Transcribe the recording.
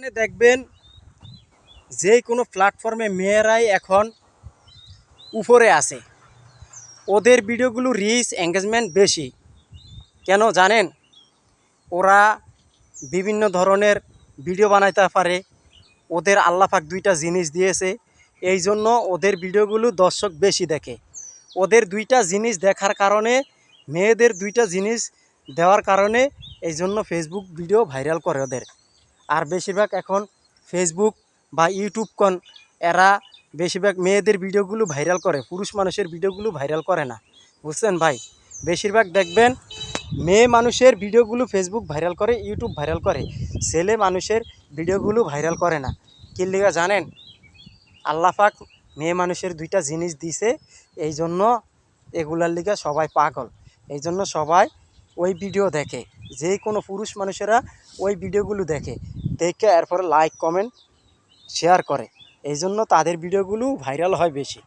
মানে দেখবেন যে কোনো প্ল্যাটফর্মে মেয়েরাই এখন উপরে আছে। ওদের ভিডিওগুলো রিচ এঙ্গেজমেন্ট বেশি। কেন জানেন? ওরা বিভিন্ন ধরনের ভিডিও বানাইতে পারে। ওদের আল্লাহ পাক দুইটা জিনিস দিয়েছে, এই জন্য ওদের ভিডিওগুলো দর্শক বেশি দেখে। ওদের দুইটা জিনিস দেখার কারণে, মেয়েদের দুইটা জিনিস দেওয়ার কারণে এই জন্য ফেসবুক ভিডিও ভাইরাল করে ওদের। আর বেশিরভাগ এখন ফেসবুক বা ইউটিউব এরা বেশিরভাগ মেয়েদের ভিডিওগুলো ভাইরাল করে, পুরুষ মানুষের ভিডিওগুলো ভাইরাল করে না। বুঝছেন ভাই? বেশিরভাগ দেখবেন মেয়ে মানুষের ভিডিওগুলো ফেসবুক ভাইরাল করে, ইউটিউব ভাইরাল করে, ছেলে মানুষের ভিডিওগুলো ভাইরাল করে না। কি লিগা জানেন? আল্লাহ পাক মেয়ে মানুষের দুইটা জিনিস দিছে, এই জন্য এগুলার লিগা সবাই পাগল। এই জন্য সবাই ওই ভিডিও দেখে, যে কোনো পুরুষ মানুষেরা ওই ভিডিওগুলো দেখে, দেখে এরপরে লাইক কমেন্ট শেয়ার করে। এই জন্য তাদের ভিডিওগুলো ভাইরাল হয় বেশি।